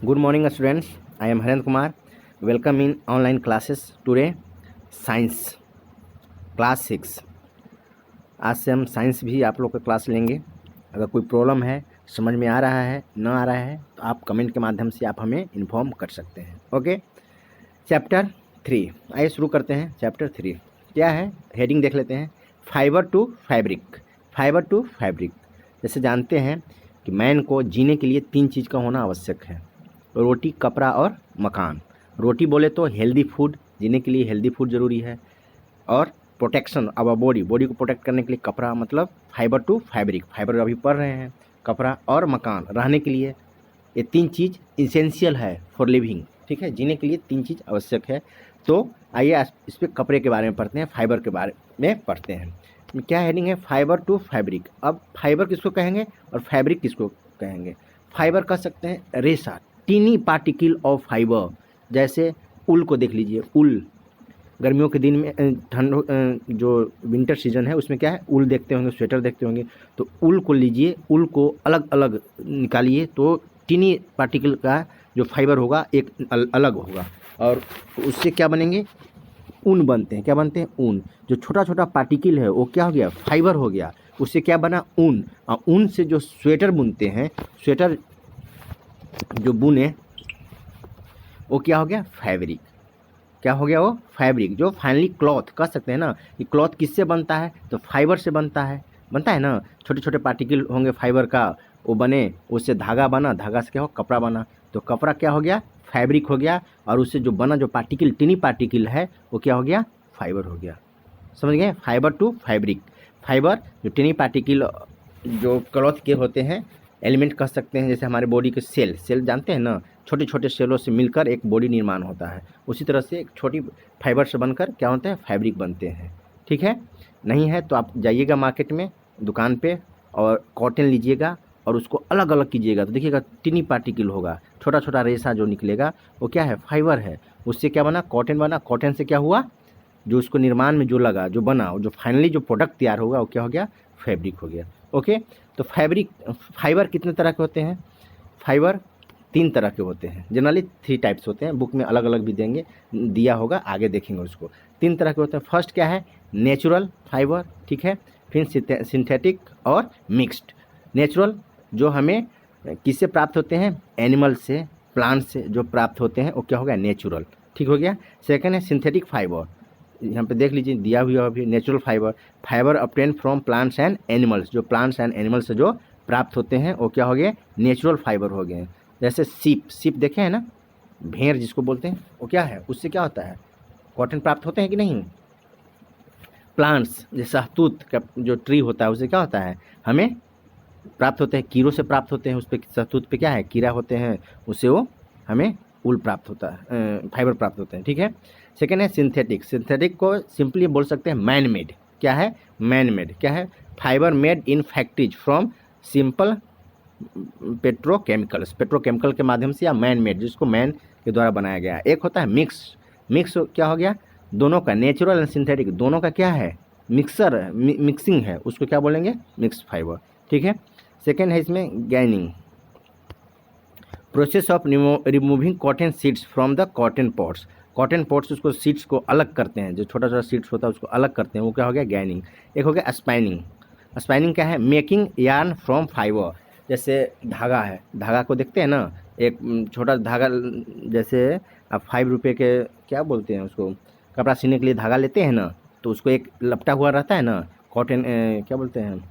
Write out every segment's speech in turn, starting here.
Good morning students, I am Harendra Kumar. Welcome in online classes today. Science class 6। आज से हम science भी आप लोग का क्लास लेंगे। अगर कोई प्रॉब्लम है, समझ में आ रहा है, ना आ रहा है, तो आप कमेंट के माध्यम से आप हमें इन्फॉर्म कर सकते हैं। ओके, चैप्टर 3 आइए शुरू करते हैं। चैप्टर 3 क्या है, हेडिंग देख लेते हैं। Fibre to fabric. Fibre to fabric, जैसे जानते हैं कि मैन को जीने के लिए 3 चीज़ का होना आवश्यक है, रोटी, कपड़ा और मकान। रोटी बोले तो हेल्दी फूड, जीने के लिए हेल्दी फूड ज़रूरी है, और प्रोटेक्शन अब बॉडी को प्रोटेक्ट करने के लिए कपड़ा, मतलब फाइबर टू फैब्रिक। फाइबर अभी पढ़ रहे हैं, कपड़ा और मकान रहने के लिए। ये 3 चीज़ इसेंशियल है फॉर लिविंग। ठीक है, जीने के लिए 3 चीज़ आवश्यक है। तो आइए इस पर कपड़े के बारे में पढ़ते हैं, फाइबर के बारे में पढ़ते हैं। क्या हेडिंग है, फाइबर टू फैब्रिक। अब फाइबर किसको कहेंगे और फैब्रिक किसको कहेंगे? फाइबर कह सकते हैं रेशा, टीनी पार्टिकल ऑफ फाइबर। जैसे उल को देख लीजिए, उल गर्मियों के दिन में, ठंड जो विंटर सीजन है उसमें क्या है, उल देखते होंगे, स्वेटर देखते होंगे। तो उल को लीजिए, उल को अलग अलग निकालिए तो टीनी पार्टिकल का जो फाइबर होगा एक अलग होगा, और उससे क्या बनेंगे, ऊन बनते हैं। क्या बनते हैं? ऊन। जो छोटा छोटा पार्टिकल है वो क्या हो गया, फाइबर हो गया। उससे क्या बना, ऊन। और ऊन से जो स्वेटर बुनते हैं, स्वेटर जो बुने वो क्या हो गया, फैब्रिक। क्या हो गया वो, फैब्रिक। जो फाइनली क्लॉथ कह सकते हैं ना, कि क्लॉथ किससे बनता है, तो फाइबर से बनता है ना। छोटे छोटे पार्टिकल होंगे फाइबर का, वो बने, उससे धागा बना, धागा से क्या हो, कपड़ा बना। तो कपड़ा क्या हो गया, फैब्रिक हो गया, और उससे जो बना जो पार्टिकल, टिनी पार्टिकल है, वो क्या हो गया, फाइबर हो गया। समझ गए, फाइबर टू फैब्रिक। फाइबर जो टिनी पार्टिकल जो क्लॉथ के होते हैं, एलिमेंट कह सकते हैं। जैसे हमारे बॉडी के सेल जानते हैं ना, छोटे छोटे सेलों से मिलकर एक बॉडी निर्माण होता है। उसी तरह से एक छोटी फाइबर से बनकर क्या होता है, फैब्रिक बनते हैं। ठीक है, नहीं है तो आप जाइएगा मार्केट में, दुकान पे, और कॉटन लीजिएगा और उसको अलग अलग कीजिएगा, तो देखिएगा टिनी पार्टिकल होगा, छोटा छोटा रेशा जो निकलेगा वो क्या है, फाइबर है। उससे क्या बना, कॉटन बना। कॉटन से क्या हुआ, जो उसको निर्माण में जो लगा, जो बना, जो फाइनली जो प्रोडक्ट तैयार होगा वो क्या हो गया, फैब्रिक हो गया। ओके, तो फाइबर कितने तरह के होते हैं? फाइबर 3 तरह के होते हैं। जनरली 3 टाइप्स होते हैं, बुक में अलग अलग भी देंगे, दिया होगा, आगे देखेंगे उसको। 3 तरह के होते हैं। फर्स्ट क्या है, नेचुरल फाइबर। ठीक है, फिर सिंथेटिक और मिक्स्ड। नेचुरल जो हमें किससे प्राप्त होते हैं, एनिमल से, प्लांट से जो प्राप्त होते हैं वो क्या हो गया, नेचुरल। ठीक हो गया। सेकंड है सिंथेटिक फाइबर, यहाँ पे देख लीजिए दिया हुआ भी, natural fibre obtain from plants and animals. जो प्लांट्स एंड एनिमल्स से जो प्राप्त होते हैं वो क्या हो गए, नेचुरल फाइबर हो गए। जैसे सीप देखे हैं ना, भेड़ जिसको बोलते हैं, वो क्या है, उससे क्या होता है, कॉटन प्राप्त होते हैं कि नहीं। प्लांट्स जैसे शहतूत का जो ट्री होता है उससे क्या होता है, हमें प्राप्त होते हैं, कीड़ों से प्राप्त होते हैं। उस पर शहतूत पे क्या है, कीड़ा होते हैं, उससे वो हमें उल प्राप्त होता है, फाइबर प्राप्त होते हैं। ठीक है। सेकेंड है सिंथेटिक। सिंथेटिक को सिंपली बोल सकते हैं मैन मेड। क्या है, मैन मेड। क्या है, fibre made in factories from simple petrochemical के माध्यम से, या मैन मेड जिसको मैन के द्वारा बनाया गया। एक होता है मिक्स क्या हो गया, दोनों का, नेचुरल एंड सिंथेटिक दोनों का क्या है, मिक्सिंग है, उसको क्या बोलेंगे, मिक्स फाइबर। ठीक है। सेकेंड है इसमें ginning, process of removing cotton seeds from the cotton pots. Cotton pots उसको सीड्स को अलग करते हैं, जो छोटा छोटा सीड्स होता है उसको अलग करते हैं, वो क्या हो गया, गैनिंग। एक हो गया स्पाइनिंग। स्पाइनिंग क्या है, मेकिंग यार्न फ्रॉम फाइबर। जैसे धागा है, धागा को देखते हैं ना, एक छोटा धागा, जैसे आप 5 रुपये के क्या बोलते हैं उसको, कपड़ा सीने के लिए धागा लेते हैं ना, तो उसको एक लपटा हुआ रहता है ना, कॉटन क्या बोलते हैं,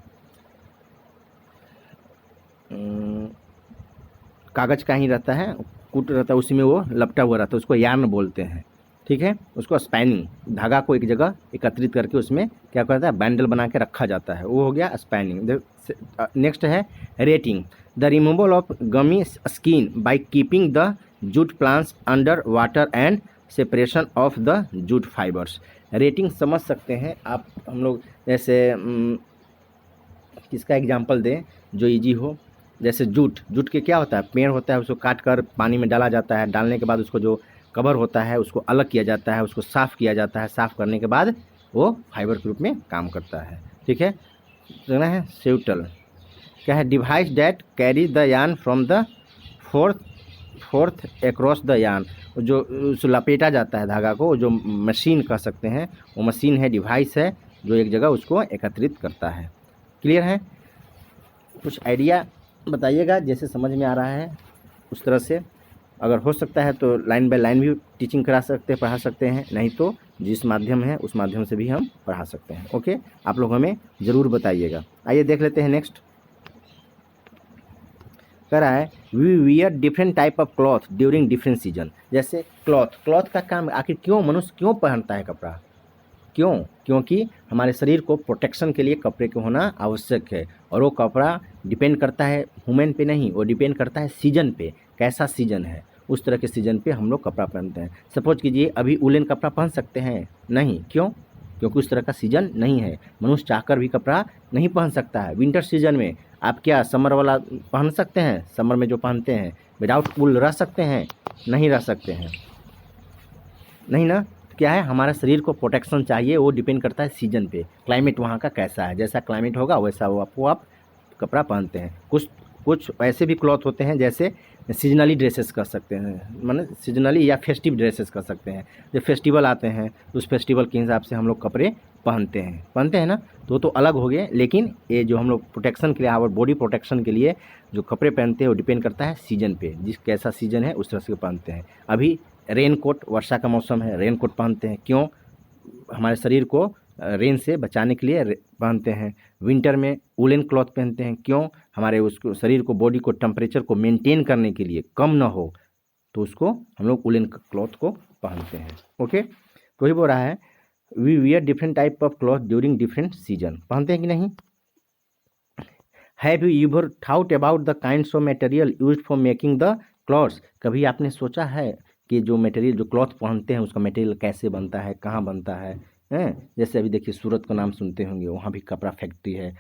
कागज़ का ही रहता है, कूट रहता है, उसी में वो लपटा हुआ रहता है, उसको यार्न बोलते हैं। ठीक है, उसको स्पैनिंग, धागा को एक जगह एकत्रित करके उसमें क्या करता है, बैंडल बना के रखा जाता है, वो हो गया स्पैनिंग। नेक्स्ट है rating, the removal of gummy skin by keeping the jute plants under water and separation of the jute fibres. Rating समझ सकते हैं आप, हम लोग जैसे किसका एग्जाम्पल दें जो इजी हो। जैसे जूट के क्या होता है, पेड़ होता है, उसको काट कर पानी में डाला जाता है, डालने के बाद उसको जो कवर होता है उसको अलग किया जाता है, उसको साफ़ किया जाता है, साफ़ करने के बाद वो फाइबर के रूप में काम करता है। ठीक है। सुना है स्यूटल, क्या है, device that carry the yarn from the fourth fourth across the yarn, जो उस लपेटा जाता है धागा को, जो मशीन कह सकते हैं, वो मशीन है, डिवाइस है जो एक जगह उसको एकत्रित करता है। क्लियर है? कुछ आइडिया बताइएगा, जैसे समझ में आ रहा है उस तरह से। अगर हो सकता है तो लाइन बाय लाइन भी टीचिंग करा सकते हैं, पढ़ा सकते हैं, नहीं तो जिस माध्यम है उस माध्यम से भी हम पढ़ा सकते हैं। ओके, आप लोग हमें ज़रूर बताइएगा। आइए देख लेते हैं नेक्स्ट। कह रहा है we wear different type of cloth during different season. जैसे क्लॉथ का काम आखिर क्यों मनुष्य क्यों पहनता है कपड़ा? क्यों? क्योंकि हमारे शरीर को प्रोटेक्शन के लिए कपड़े को होना आवश्यक है, और वो कपड़ा डिपेंड करता है ह्यूमन पे नहीं, वो डिपेंड करता है सीजन पे, कैसा सीजन है उस तरह के सीजन पे हम लोग कपड़ा पहनते हैं। सपोज कीजिए अभी वुलन कपड़ा पहन सकते हैं? नहीं। क्यों? क्योंकि उस तरह का सीजन नहीं है। मनुष्य चाहकर भी कपड़ा नहीं पहन सकता है। विंटर सीजन में आप क्या समर वाला पहन सकते हैं? समर में जो पहनते हैं विदाउट वुल रह सकते हैं? नहीं रह सकते हैं, नहीं ना। क्या है, हमारा शरीर को प्रोटेक्शन चाहिए, वो डिपेंड करता है सीजन पे, क्लाइमेट वहाँ का कैसा है, जैसा क्लाइमेट होगा वैसा वो आपको आप कपड़ा पहनते हैं। कुछ कुछ ऐसे भी क्लॉथ होते हैं जैसे सीजनली ड्रेसेस कर सकते हैं, माने सीजनली या फेस्टिव ड्रेसेस कर सकते हैं। जब फेस्टिवल आते हैं तो उस फेस्टिवल के हिसाब से हम लोग कपड़े पहनते हैं ना, तो अलग हो गए। लेकिन ये जो हम लोग प्रोटेक्शन के लिए, और बॉडी प्रोटेक्शन के लिए जो कपड़े पहनते हैं वो डिपेंड करता है सीजन पे, जिस कैसा सीजन है उस तरह से पहनते हैं। अभी रेन कोट, वर्षा का मौसम है, रेन कोट पहनते हैं। क्यों? हमारे शरीर को रेन से बचाने के लिए पहनते हैं। विंटर में वुलन क्लॉथ पहनते हैं। क्यों? हमारे उसको शरीर को, बॉडी को टेम्परेचर को मेंटेन करने के लिए, कम ना हो, तो उसको हम लोग वुलन क्लॉथ को पहनते हैं। ओके, तो ही बोल रहा है we wear different type of cloth during different season. पहनते हैं कि नहीं? Have you ever thought about the kinds of material used for making the clothes? कभी आपने सोचा है कि जो मटेरियल, जो क्लॉथ पहनते हैं उसका मटेरियल कैसे बनता है, कहाँ बनता है? जैसे अभी देखिए सूरत का नाम सुनते होंगे, वहाँ भी कपड़ा फैक्ट्री है।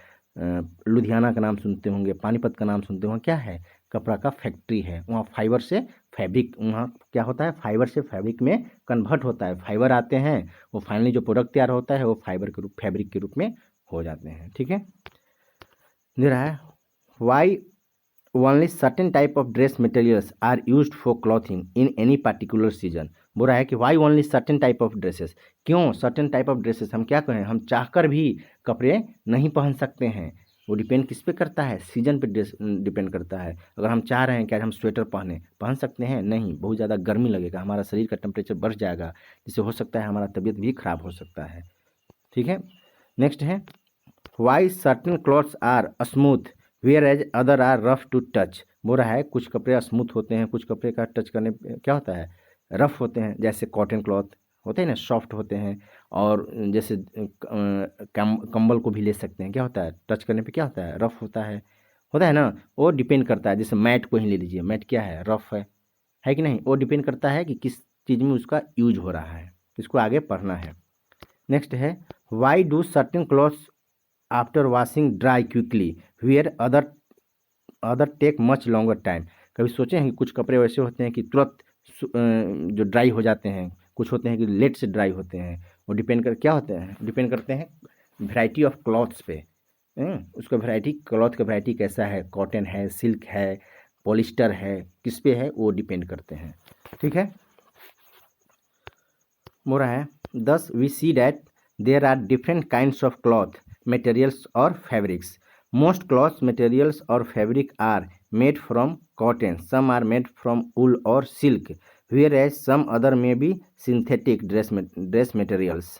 लुधियाना का नाम सुनते होंगे, पानीपत का नाम सुनते होंगे, क्या है? कपड़ा का फैक्ट्री है। वहाँ फाइबर से फैब्रिक, वहाँ क्या होता है, फाइबर से फैब्रिक में कन्वर्ट होता है। फाइबर आते हैं, वो फाइनली जो प्रोडक्ट तैयार होता है वो फाइबर के रूप, फैब्रिक के रूप में हो जाते हैं। ठीक है, दे रहा है why only certain type of dress materials are used for clothing in any particular season. बोल रहा है कि why only certain type of dresses. क्यों सर्टेन टाइप ऑफ ड्रेसेस? हम क्या कहें, हम चाहकर भी कपड़े नहीं पहन सकते हैं। वो डिपेंड किस पे करता है? सीजन पे डिपेंड करता है। अगर हम चाह रहे हैं कि आज हम स्वेटर पहन सकते हैं? नहीं, बहुत ज़्यादा गर्मी लगेगा, हमारा शरीर का टेम्परेचर बढ़ जाएगा, जिससे हो सकता है हमारा तबीयत भी खराब हो सकता है। ठीक है, नेक्स्ट है why certain clothes are smooth whereas other are rough to touch. बोल रहा है कुछ कपड़े स्मूथ होते हैं, कुछ कपड़े का टच करने पे क्या होता है, रफ होते हैं। जैसे कॉटन क्लॉथ होते हैं ना, सॉफ्ट होते हैं। और जैसे कंबल को भी ले सकते हैं, क्या होता है, टच करने पे क्या होता है, रफ होता है ना। वो डिपेंड करता है। जैसे मैट को ही ले लीजिए, मैट क्या है, रफ है कि नहीं। वो डिपेंड करता है कि किस चीज़ में उसका यूज हो रहा है। इसको आगे पढ़ना है। नेक्स्ट है why do certain clothes after washing dry quickly where other take much longer time. कभी सोचे हैं कि कुछ कपड़े वैसे होते हैं कि तुरंत जो ड्राई हो जाते हैं, कुछ होते हैं कि लेट से ड्राई होते हैं। वो डिपेंड कर क्या होते हैं, डिपेंड करते हैं वैरायटी ऑफ क्लॉथ्स पे। उसका वैरायटी, क्लॉथ का वैरायटी कैसा है, कॉटन है, सिल्क है, पॉलिस्टर है, किस पे है, वो डिपेंड करते हैं। ठीक है, मोरा है 10 we see that there are different kinds of cloth materials or fabrics. Most cloth materials or fabric are made from cotton. Some are made from wool or silk, whereas some other may be synthetic dress materials.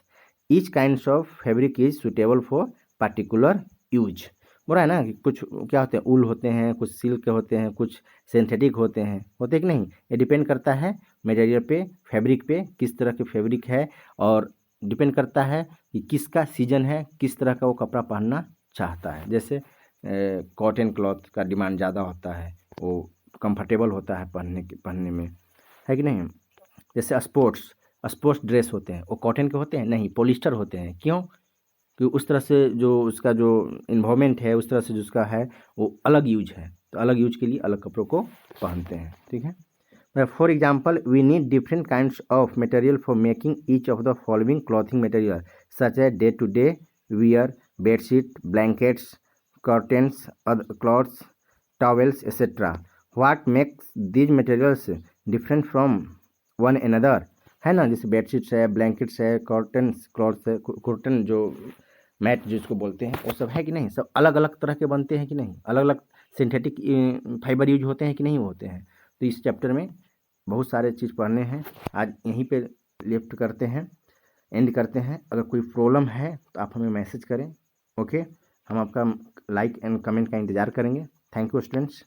Each kinds of fabric is suitable for particular use. बोला है ना कि कुछ क्या होते हैं, ऊल होते हैं, कुछ सिल्क के होते हैं, कुछ सिंथेटिक होते हैं कि नहीं। ये डिपेंड करता है मटेरियल पे, फैब्रिक पे, किस तरह की फैब्रिक है, और डिपेंड करता है कि किसका सीजन है, किस तरह का वो कपड़ा पहनना चाहता है। जैसे कॉटन क्लॉथ का डिमांड ज़्यादा होता है, वो कंफर्टेबल होता है पहनने में, है कि नहीं। जैसे स्पोर्ट्स ड्रेस होते हैं, वो कॉटन के होते हैं नहीं, पॉलिस्टर होते हैं। क्यों? कि उस तरह से जो उसका जो इन्वायरमेंट है, उस तरह से जो उसका है वो अलग यूज है, तो अलग यूज के लिए अलग कपड़ों को पहनते हैं। ठीक है, For example, we need different kinds of material for making each of the following clothing material, such as day-to-day wear, bedsheet, blankets, curtains, cloths, towels, etc. What makes these materials different from one another, है ना। जैसे bedsheets है, blankets है, cottons clothes है, cotton जो mat जिसको बोलते हैं, वो सब है कि नहीं, सब अलग अलग तरह के बनते हैं कि नहीं, अलग अलग सिंथेटिक फाइबर यूज होते हैं कि नहीं होते हैं। तो इस चैप्टर में बहुत सारे चीज़ पढ़ने हैं। आज यहीं पे लेफ्ट करते हैं, एंड करते हैं। अगर कोई प्रॉब्लम है तो आप हमें मैसेज करें, ओके। हम आपका लाइक एंड कमेंट का इंतज़ार करेंगे। Thank you students.